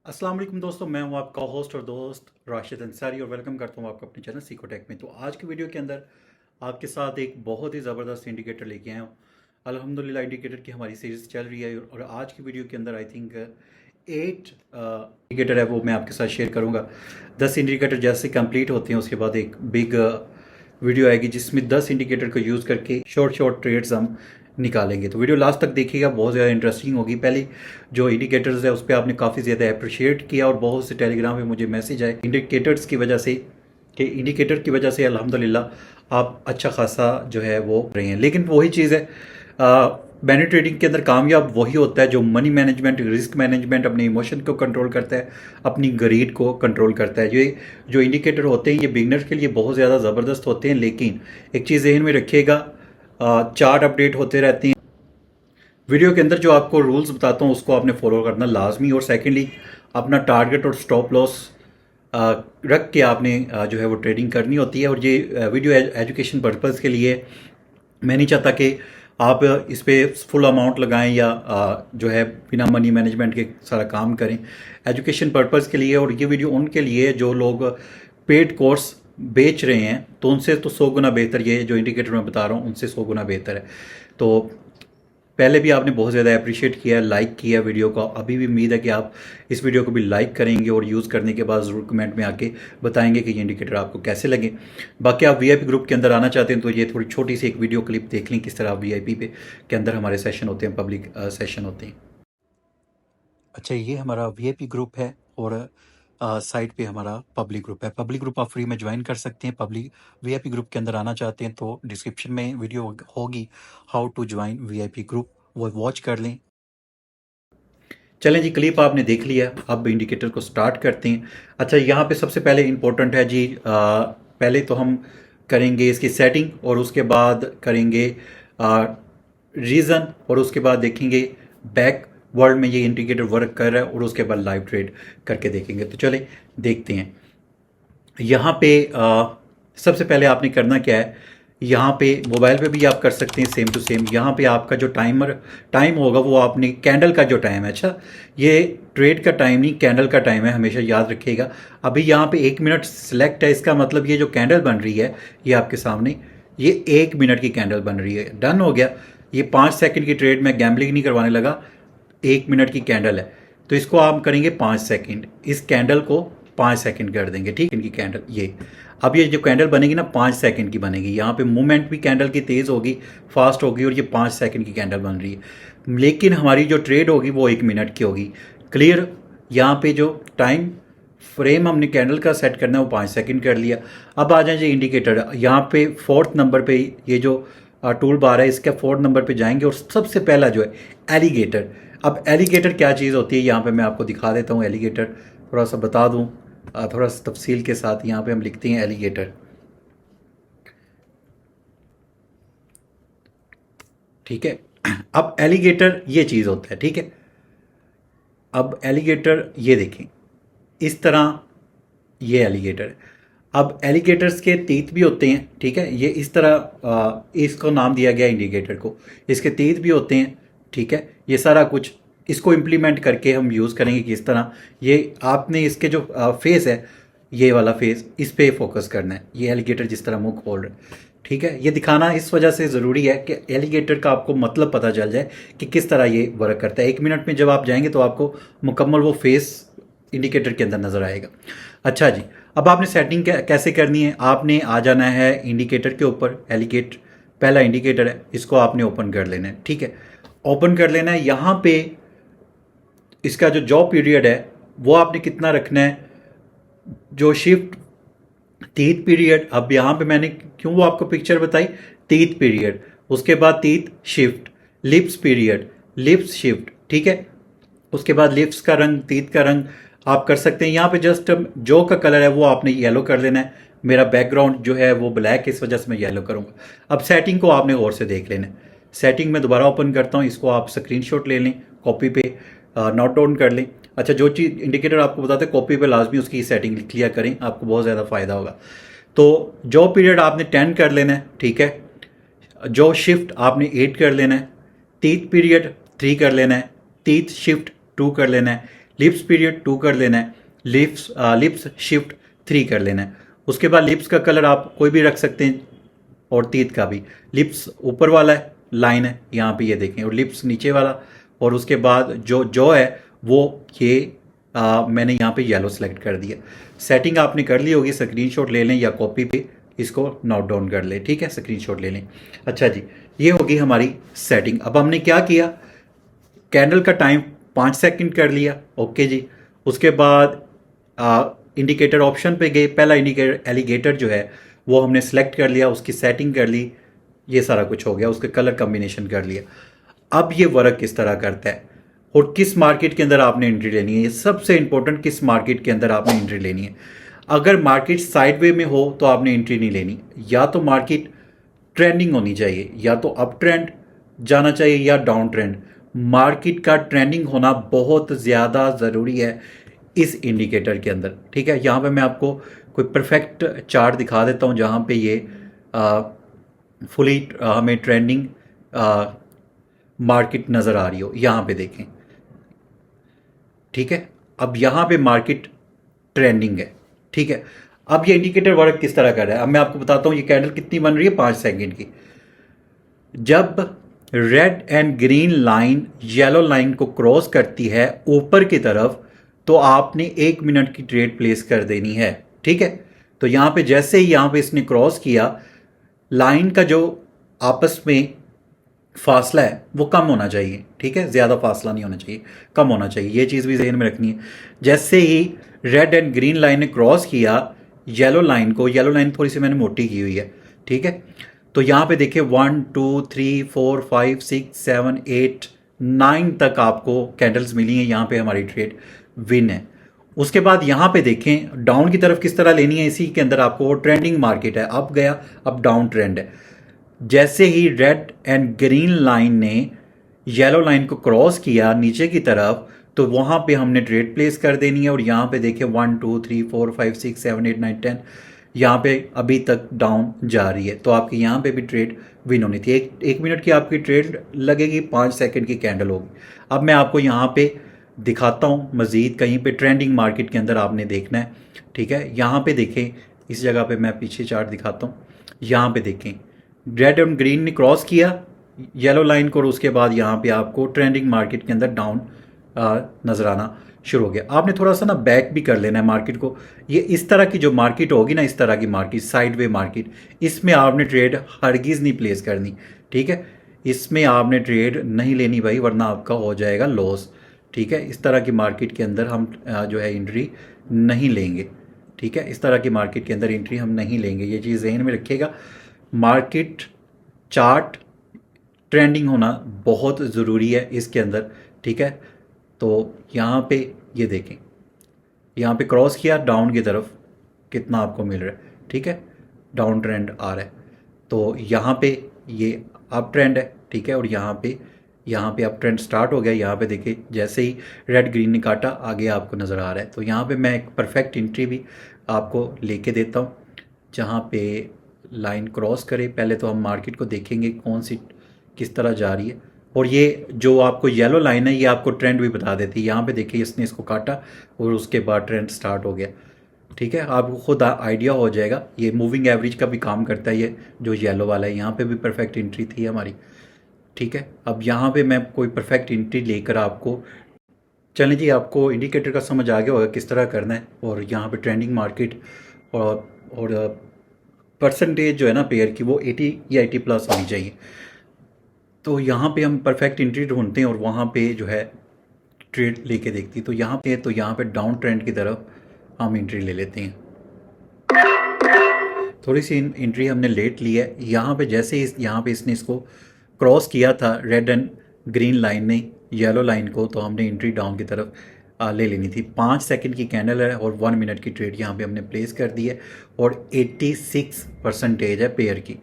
अस्सलाम वालेकुम दोस्तों, मैं हूं आपका होस्ट और दोस्त राशिद अंसारी और वेलकम करता हूं आपको अपने चैनल सीकोटेक में। तो आज की वीडियो के अंदर आपके साथ एक बहुत ही ज़बरदस्त इंडिकेटर लेके आया हूं। अल्हम्दुलिल्लाह इंडिकेटर की हमारी सीरीज़ चल रही है और आज की वीडियो के अंदर आई थिंक 8 इंडिकेटर है, वो मैं आपके साथ शेयर करूँगा। 10 इंडिकेटर जैसे कंप्लीट होते हैं उसके बाद एक बिग वीडियो आएगी जिसमें 10 इंडिकेटर को यूज़ करके शॉर्ट शॉर्ट ट्रेड्स हम निकालेंगे। तो वीडियो लास्ट तक देखिएगा, बहुत ज़्यादा इंटरेस्टिंग होगी। पहले जो इंडिकेटर्स है उस पर आपने काफ़ी ज़्यादा अप्रिशिएट किया और बहुत से टेलीग्राम में मुझे मैसेज आए इंडिकेटर्स की वजह से कि इंडिकेटर की वजह से अल्हम्दुलिल्लाह आप अच्छा खासा जो है वो रहे हैं। लेकिन वही चीज़ है, मनी ट्रेडिंग के अंदर कामयाब वही होता है जो मनी मैनेजमेंट, रिस्क मैनेजमेंट, अपने इमोशन को कंट्रोल करता है, अपनी ग्रीड को कंट्रोल करता है। ये जो इंडिकेटर होते हैं ये बिगनर्स के लिए बहुत ज़्यादा ज़बरदस्त होते हैं। लेकिन एक चीज़ जहन में रखिएगा, चार्ट अपडेट होते रहते हैं। वीडियो के अंदर जो आपको रूल्स बताता हूँ उसको आपने फॉलो करना लाजमी। और सेकेंडली अपना टारगेट और स्टॉप लॉस रख के आपने जो है वो ट्रेडिंग करनी होती है। और ये वीडियो एजुकेशन पर्पज़ के लिए, मैं नहीं चाहता कि आप इस पर फुल अमाउंट लगाएं या जो है बिना मनी मैनेजमेंट के सारा काम करें। एजुकेशन पर्पज़ के लिए, और ये वीडियो उनके लिए जो लोग पेड कोर्स बेच रहे हैं तो उनसे तो 100 गुना बेहतर, ये जो इंडिकेटर मैं बता रहा हूँ उनसे 100 गुना बेहतर है। तो पहले भी आपने बहुत ज़्यादा अप्रिशिएट किया, लाइक किया वीडियो को। अभी भी उम्मीद है कि आप इस वीडियो को भी लाइक करेंगे और यूज़ करने के बाद ज़रूर कमेंट में आके बताएंगे कि ये इंडिकेटर आपको कैसे लगे। बाकी आप वीआईपी ग्रुप के अंदर आना चाहते हैं तो ये थोड़ी छोटी सी एक वीडियो क्लिप देख लें, किस तरह वीआईपी पे के अंदर हमारे सेशन होते हैं, पब्लिक सेशन होते हैं। अच्छा, ये हमारा वीआईपी ग्रुप है और साइट पे हमारा पब्लिक ग्रुप है। पब्लिक ग्रुप आप फ्री में ज्वाइन कर सकते हैं। पब्लिक वीआईपी ग्रुप के अंदर आना चाहते हैं तो डिस्क्रिप्शन में वीडियो होगी, how to join VIP group, वो वॉच कर लें। चलें जी, क्लिप आपने देख लिया, अब इंडिकेटर को स्टार्ट करते हैं। अच्छा, यहाँ पे सबसे पहले इम्पोर्टेंट है जी, पहले तो हम करेंगे इसकी सेटिंग और उसके बाद करेंगे रीज़न और उसके बाद देखेंगे बैक वर्ल्ड में ये इंडिकेटर वर्क कर रहा है और उसके बाद लाइव ट्रेड करके देखेंगे। तो चलें देखते हैं। यहाँ पे सबसे पहले आपने करना क्या है, यहाँ पे मोबाइल पे भी आप कर सकते हैं सेम टू सेम। यहाँ पे आपका जो टाइम होगा वो आपने कैंडल का जो टाइम है, अच्छा ये ट्रेड का टाइम नहीं कैंडल का टाइम है, हमेशा याद रखिएगा। अभी यहाँ पे 1 मिनट सिलेक्ट है, इसका मतलब ये जो कैंडल बन रही है ये आपके सामने, ये 1 मिनट की कैंडल बन रही है। डन हो गया। ये 5 सेकंड की ट्रेड में गैम्बलिंग नहीं करवाने लगा, 1 मिनट की कैंडल है तो इसको आप करेंगे 5 सेकंड। इस कैंडल को 5 सेकंड कर देंगे, ठीक, इनकी कैंडल ये। अब ये जो कैंडल बनेगी ना 5 सेकंड की बनेगी, यहाँ पे मूवमेंट भी कैंडल की तेज़ होगी, फास्ट होगी और ये 5 सेकंड की कैंडल बन रही है। लेकिन हमारी जो ट्रेड होगी वो 1 मिनट की होगी। क्लियर। यहाँ पे जो टाइम फ्रेम हमने कैंडल का सेट करना है वो 5 सेकंड कर लिया। अब आ जाए इंडिकेटर, यहाँ पे 4th नंबर पे ये जो टूल बार है इसके 4th नंबर पे जाएंगे और सबसे पहला जो है एलिगेटर। अब एलिगेटर क्या चीज़ होती है यहाँ पे मैं आपको दिखा देता हूँ। एलिगेटर थोड़ा सा बता दूँ, थोड़ा सा तफसील के साथ। यहाँ पे हम लिखते हैं एलिगेटर, ठीक है। अब एलिगेटर ये चीज़ होता है, ठीक है। अब एलिगेटर ये देखें इस तरह, ये एलिगेटर है। अब एलिगेटर्स के तीत भी होते हैं, ठीक है, ये इस तरह इसको नाम दिया गया इंडिकेटर को। इसके तीत भी होते हैं, ठीक है। ये सारा कुछ इसको इम्प्लीमेंट करके हम यूज़ करेंगे किस तरह। ये आपने इसके जो फेस है, ये वाला फेस, इस पे फोकस करना है। ये एलिगेटर जिस तरह मुंह खोल रहा है, ठीक है। ये दिखाना इस वजह से ज़रूरी है कि एलिगेटर का आपको मतलब पता चल जाए कि किस तरह ये वर्क करता है। 1 मिनट में जब आप जाएंगे तो आपको मुकम्मल वो फेस इंडिकेटर के अंदर नज़र आएगा। अच्छा जी, अब आपने सेटिंग कैसे करनी है, आपने आ जाना है इंडिकेटर के ऊपर। एलिगेटर पहला इंडिकेटर है, इसको आपने ओपन कर लेना है, ठीक है। ओपन कर लेना है। यहाँ पे इसका जो जॉब पीरियड है वो आपने कितना रखना है, जो शिफ्ट 30 पीरियड। अब यहाँ पे मैंने क्यों वो आपको पिक्चर बताई, 30 पीरियड, उसके बाद 30 shift, lips period, lips shift, ठीक है। उसके बाद लिप्स का रंग, तीत का रंग आप कर सकते हैं। यहाँ पे जस्ट जो का कलर है वो आपने येलो कर लेना है। मेरा बैकग्राउंड जो है वो ब्लैक है, इस वजह से मैं येलो करूँगा। अब सेटिंग को आपने गौर से देख लेना है। सेटिंग में दोबारा ओपन करता हूँ, इसको आप स्क्रीनशॉट ले लें, कॉपी पे नोट डाउन कर लें। अच्छा, जो चीज़ इंडिकेटर आपको बताते हैं कॉपी पे लाजमी उसकी सेटिंग लिख लिया करें, आपको बहुत ज़्यादा फ़ायदा होगा। तो जो पीरियड आपने 10 कर लेना है, ठीक है। जो शिफ्ट आपने 8 कर लेना है। तीत पीरियड 3 कर लेना है। तीत शिफ्ट 2 कर लेना है। लिप्स पीरियड 2 कर लेना है, लिप्स शिफ्ट 3 कर लेना है। उसके बाद लिप्स का कलर आप कोई भी रख सकते हैं और तीत का भी। लिप्स ऊपर वाला है, लाइन है यहाँ पे ये देखें, और लिप्स नीचे वाला, और उसके बाद जो है वो ये मैंने यहाँ पे येलो सेलेक्ट कर दिया। सेटिंग आपने कर ली होगी, स्क्रीनशॉट ले लें या कॉपी पे इसको नोट डाउन कर लें, ठीक है, स्क्रीनशॉट ले लें। अच्छा जी, ये होगी हमारी सेटिंग। अब हमने क्या किया, कैंडल का टाइम 5 सेकंड कर लिया, ओके जी। उसके बाद इंडिकेटर ऑप्शन पे गए, पहला इंडिकेटर एलिगेटर जो है वो हमने सेलेक्ट कर लिया, उसकी सेटिंग कर ली, ये सारा कुछ हो गया, उसके कलर कम्बिनेशन कर लिया। अब ये वर्क किस तरह करता है और किस मार्केट के अंदर आपने एंट्री लेनी है, ये सबसे इंपॉर्टेंट, किस मार्केट के अंदर आपने एंट्री लेनी है। अगर मार्केट साइडवे में हो तो आपने एंट्री नहीं लेनी, या तो मार्केट ट्रेंडिंग होनी चाहिए, या तो अप ट्रेंड जाना चाहिए या डाउन ट्रेंड। मार्केट का ट्रेंडिंग होना बहुत ज़्यादा ज़रूरी है इस इंडिकेटर के अंदर, ठीक है। यहाँ पे मैं आपको कोई परफेक्ट चार्ट दिखा देता हूँ जहाँ पे ये फुली हमें ट्रेंडिंग मार्केट नज़र आ रही हो, यहाँ पे देखें, ठीक है। अब यहाँ पे मार्केट ट्रेंडिंग है, ठीक है। अब ये इंडिकेटर वर्क किस तरह कर रहा है, अब मैं आपको बताता हूँ। ये कैंडल कितनी बन रही है, 5 सेकंड की। जब red and green line yellow line को क्रॉस करती है ऊपर की तरफ, तो आपने 1 मिनट की ट्रेड प्लेस कर देनी है, ठीक है। तो यहां पे जैसे ही यहां पे इसने क्रॉस किया, लाइन का जो आपस में फासला है वो कम होना चाहिए, ठीक है, ज़्यादा फासला नहीं होना चाहिए, कम होना चाहिए, ये चीज़ भी जहन में रखनी है। जैसे ही रेड एंड ग्रीन लाइन ने क्रॉस किया येलो लाइन को, येलो लाइन थोड़ी सी मैंने मोटी की हुई है, ठीक है। तो यहाँ पे देखिए 1 2 3 4 5 6 7 8 9 तक आपको कैंडल्स मिली हैं, यहाँ पे हमारी ट्रेड विन है। उसके बाद यहाँ पे देखें डाउन की तरफ किस तरह लेनी है, इसी के अंदर आपको वो ट्रेंडिंग मार्केट है, अप गया, अब डाउन ट्रेंड है। जैसे ही रेड एंड ग्रीन लाइन ने येलो लाइन को क्रॉस किया नीचे की तरफ, तो वहां पे हमने ट्रेड प्लेस कर देनी है। और यहाँ पे देखिए 1 2 3 4 5 6 7 8 9 10 यहाँ पे अभी तक डाउन जा रही है, तो आपकी यहाँ पे भी ट्रेड विन होनी थी। एक मिनट की आपकी ट्रेड लगेगी, 5 सेकंड की कैंडल होगी। अब मैं आपको यहाँ पे दिखाता हूँ मज़ीद, कहीं पे ट्रेंडिंग मार्केट के अंदर आपने देखना है, ठीक है। यहाँ पे देखें, इस जगह पे मैं पीछे चार्ट दिखाता हूँ। यहाँ पे देखें रेड एंड ग्रीन ने क्रॉस किया येलो लाइन को, और उसके बाद यहाँ पे आपको ट्रेंडिंग मार्केट के अंदर डाउन नज़र आना शुरू हो गया। आपने थोड़ा सा ना बैक भी कर लेना है मार्केट को। ये इस तरह की जो मार्केट होगी ना, इस तरह की मार्केट, साइडवे मार्केट, इसमें आपने ट्रेड हरगिज़ नहीं प्लेस करनी, ठीक है। इसमें आपने ट्रेड नहीं लेनी भाई, वरना आपका हो जाएगा लॉस, ठीक है। इस तरह की मार्केट के अंदर हम जो है एंट्री नहीं लेंगे, ठीक है। इस तरह की मार्केट के अंदर एंट्री हम नहीं लेंगे, ये चीज़ जहन में रखिएगा। मार्केट चार्ट ट्रेंडिंग होना बहुत ज़रूरी है इसके अंदर, ठीक है। तो यहाँ पे ये देखें, यहाँ पे क्रॉस किया डाउन की तरफ, कितना आपको मिल रहा है, ठीक है, डाउन ट्रेंड आ रहा है। तो यहाँ पे ये अप ट्रेंड है, ठीक है। और यहाँ पे अप ट्रेंड स्टार्ट हो गया। यहाँ पे देखिए जैसे ही रेड ग्रीन ने काटा, आगे आपको नज़र आ रहा है। तो यहाँ पे मैं एक परफेक्ट एंट्री भी आपको लेके देता हूँ, जहाँ पे लाइन क्रॉस करे। पहले तो हम मार्केट को देखेंगे कौन सी किस तरह जा रही है, और ये जो आपको येलो लाइन है ये आपको ट्रेंड भी बता देती है। यहाँ पे देखिए इसने इसको काटा और उसके बाद ट्रेंड स्टार्ट हो गया, ठीक है। आपको खुद आइडिया हो जाएगा, ये मूविंग एवरेज का भी काम करता है। ये जो येलो वाला है, यहाँ पे भी परफेक्ट एंट्री थी हमारी, ठीक है। अब यहाँ पे मैं कोई परफेक्ट एंट्री लेकर आपको, चलें जी, आपको इंडिकेटर का समझ आ गया होगा किस तरह करना है। और यहाँ पे ट्रेंडिंग मार्केट और परसेंटेज जो है ना पेयर की, वो 80 या 80+ होनी चाहिए। तो यहाँ पे हम परफेक्ट एंट्री ढूंढते हैं और वहाँ पे जो है ट्रेड लेके देखती है। तो यहाँ पे डाउन ट्रेंड की तरफ हम एंट्री ले लेते हैं। थोड़ी सी एंट्री हमने लेट ली है। यहाँ पे जैसे यहाँ पे इसने इसको क्रॉस किया था रेड एंड ग्रीन लाइन ने येलो लाइन को, तो हमने एंट्री डाउन की तरफ ले लेनी थी। 5 सेकंड की कैंडल है और 1 मिनट की ट्रेड यहाँ पे हमने प्लेस कर दी है, और 86% है पेयर की।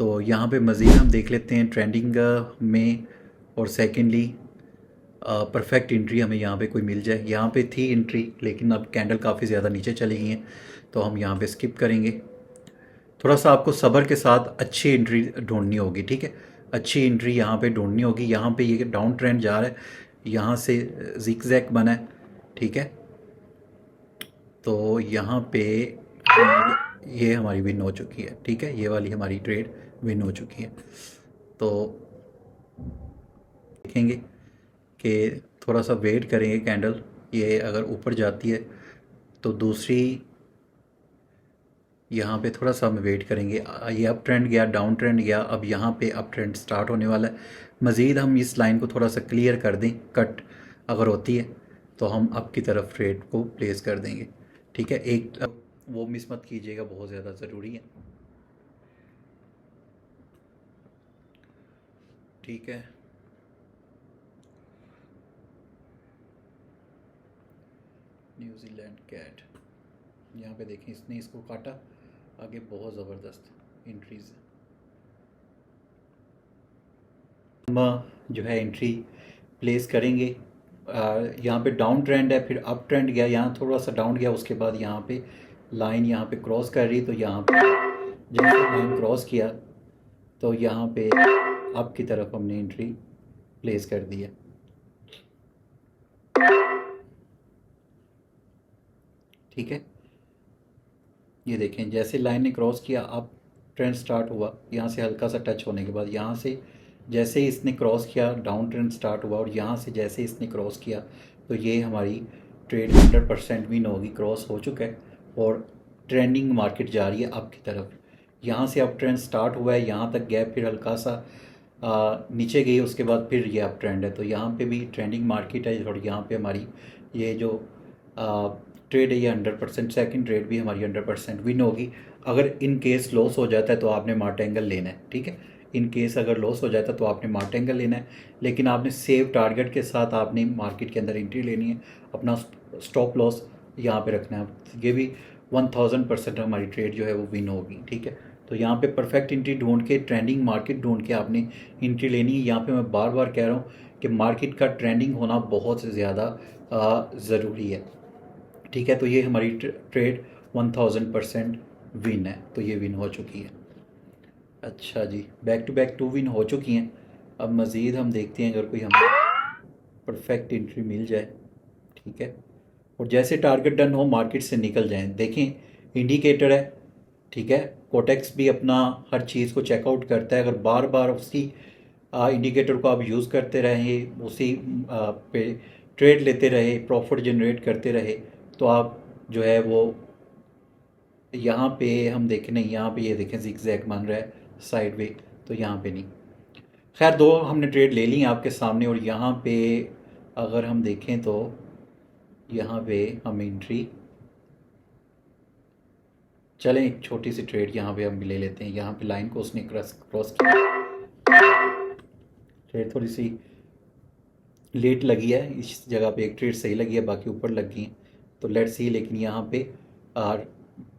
तो यहाँ पे मज़ीद हम देख लेते हैं ट्रेंडिंग में, और सेकेंडली परफेक्ट एंट्री हमें यहाँ पे कोई मिल जाए। यहाँ पे थी एंट्री, लेकिन अब कैंडल काफ़ी ज़्यादा नीचे चली गई हैं, तो हम यहाँ पे स्किप करेंगे। थोड़ा सा आपको सब्र के साथ अच्छी एंट्री ढूंढनी होगी, ठीक है, अच्छी एंट्री यहाँ पे ढूंढनी होगी। यहाँ पे ये डाउन ट्रेंड जा रहा है, यहाँ से जिगजैग बना है, ठीक है। तो यहाँ पे ये हमारी विन हो चुकी है, ठीक है, ये वाली हमारी ट्रेड विन हो चुकी है। तो देखेंगे कि थोड़ा सा वेट करेंगे, कैंडल ये अगर ऊपर जाती है तो दूसरी यहाँ पे थोड़ा सा हम वेट करेंगे। ये अप ट्रेंड गया, डाउन ट्रेंड गया, अब यहाँ पे अप ट्रेंड स्टार्ट होने वाला है। मज़ीद हम इस लाइन को थोड़ा सा क्लियर कर दें, कट अगर होती है तो हम अप की तरफ ट्रेड को प्लेस कर देंगे, ठीक है। एक वो मिस मत कीजिएगा, बहुत ज़्यादा ज़रूरी है, ठीक है। न्यूजीलैंड कैट, यहाँ पे देखें इसने इसको काटा, आगे बहुत ज़बरदस्त एंट्रीज है। हम जो है एंट्री प्लेस करेंगे। यहाँ पे डाउन ट्रेंड है, फिर अप ट्रेंड गया, यहाँ थोड़ा सा डाउन गया, उसके बाद यहाँ पे लाइन यहाँ पे क्रॉस कर रही, तो यहाँ पे जैसे लाइन क्रॉस किया तो यहाँ पे अप की तरफ हमने एंट्री प्लेस कर दी है, ठीक है। ये देखें जैसे लाइन ने क्रॉस किया, अप ट्रेंड स्टार्ट हुआ, यहाँ से हल्का सा टच होने के बाद यहाँ से जैसे ही इसने क्रॉस किया डाउन ट्रेंड स्टार्ट हुआ, और यहाँ से जैसे इसने क्रॉस किया तो ये हमारी ट्रेड 100% विन होगी, क्रॉस हो चुका है और ट्रेंडिंग मार्केट जा रही है अप की तरफ। यहाँ से अप ट्रेंड स्टार्ट हुआ है, यहाँ तक गैप, फिर हल्का सा नीचे गई, उसके बाद फिर ये अप ट्रेंड है, तो यहाँ पे भी ट्रेंडिंग मार्केट है। और यहाँ पे हमारी ये जो ट्रेड है ये 100%, सेकंड ट्रेड भी हमारी 100% विन होगी। अगर इन केस लॉस हो जाता है तो आपने मार्ट एंगल लेना है, ठीक है। इन केस अगर लॉस हो जाता है तो आपने मार्ट एंगल लेना है, लेकिन आपने सेव टारगेट के साथ आपने मार्केट के अंदर एंट्री लेनी है, अपना स्टॉप लॉस यहाँ पे रखना है। ये भी 1000% हमारी ट्रेड जो है वो विन होगी, ठीक है। तो यहाँ पे परफेक्ट एंट्री ढूंढ के, ट्रेंडिंग मार्केट ढूंढ के आपने एंट्री लेनी है। यहाँ पे मैं बार बार कह रहा हूँ कि मार्केट का ट्रेंडिंग होना बहुत ज़्यादा ज़रूरी है, ठीक है। तो ये हमारी ट्रेड 1000% विन है, तो ये विन हो चुकी है। अच्छा जी, बैक टू बैक 2 विन हो चुकी हैं। अब मज़ीद हम देखते हैं अगर कोई हमें परफेक्ट एंट्री मिल जाए, ठीक है, और जैसे टारगेट डन हो मार्केट से निकल जाएं। देखें इंडिकेटर है, ठीक है, कोटेक्स भी अपना हर चीज़ को चेकआउट करता है। अगर बार बार उसी इंडिकेटर को आप यूज़ करते रहे, उसी पे ट्रेड लेते रहे, प्रॉफिट जनरेट करते रहे, तो आप जो है वो यहाँ पे हम देखें नहीं, यहाँ पे ये देखें जिगजैग मान रहा है साइड वे, तो यहाँ पे नहीं। खैर 2 हमने ट्रेड ले ली हैं आपके सामने, और यहाँ पे अगर हम देखें तो यहाँ पे हम एंट्री, चलें एक छोटी सी ट्रेड यहाँ पे हम ले लेते हैं। यहाँ पे लाइन को उसने क्रॉस किया, ट्रेड थोड़ी सी लेट लगी है, इस जगह पे एक ट्रेड सही लगी है, बाकी ऊपर लगी है, तो लेट्स सी। लेकिन यहाँ पे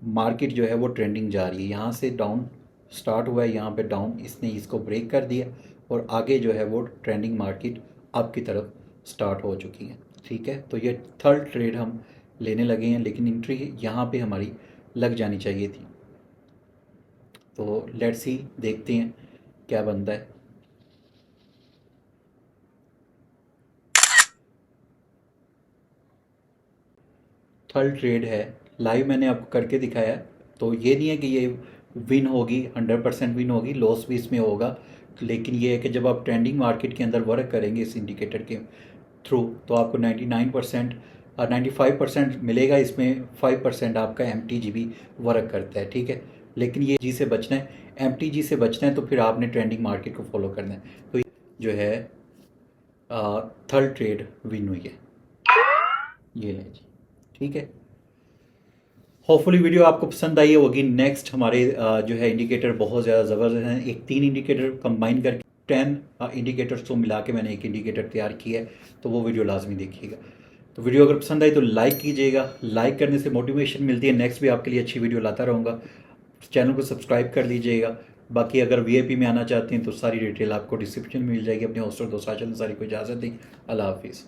मार्केट जो है वो ट्रेंडिंग जा रही है, यहाँ से डाउन स्टार्ट हुआ है, यहाँ पे डाउन, इसने इसको ब्रेक कर दिया और आगे जो है वो ट्रेंडिंग मार्केट अप की तरफ स्टार्ट हो चुकी है, ठीक है। तो ये थर्ड ट्रेड हम लेने लगे हैं, लेकिन एंट्री यहाँ पे हमारी लग जानी चाहिए थी। तो लेट्स सी, देखते हैं क्या बनता है। थर्ड ट्रेड है, लाइव मैंने आपको करके दिखाया है, तो ये नहीं है कि ये विन होगी, 100% विन होगी, लॉस भी इसमें होगा, लेकिन ये है कि जब आप ट्रेंडिंग मार्केट के अंदर वर्क करेंगे इस इंडिकेटर के थ्रू, तो आपको 99% और 95% मिलेगा। इसमें 5% आपका MTG भी वर्क करता है, ठीक है। लेकिन ये जी से बचना है, MTG से बचना है, तो फिर आपने ट्रेंडिंग मार्केट को फॉलो करना है। तो जो है थर्ड ट्रेड विन हुई है, ये ले जी, ठीक है। होपफुली वीडियो आपको पसंद आई होगी। नेक्स्ट हमारे जो है इंडिकेटर बहुत ज़्यादा ज़बरदस्त हैं, एक 3 इंडिकेटर कंबाइन करके 10 इंडिकेटर्स को मिला के मैंने एक इंडिकेटर तैयार किया है, तो वो वीडियो लाजमी देखिएगा। तो वीडियो अगर पसंद आई तो लाइक कीजिएगा, लाइक करने से मोटिवेशन मिलती है, नेक्स्ट भी आपके लिए अच्छी वीडियो लाता रहूँगा। चैनल को सब्सक्राइब कर लीजिएगा। बाकी अगर VIP में आना चाहते हैं तो सारी डिटेल आपको डिस्क्रिप्शन में मिल जाएगी। अपने हॉस्टल दोस्त आचल अंसारी को इजाज़त दें। अल्लाह हाफिज़।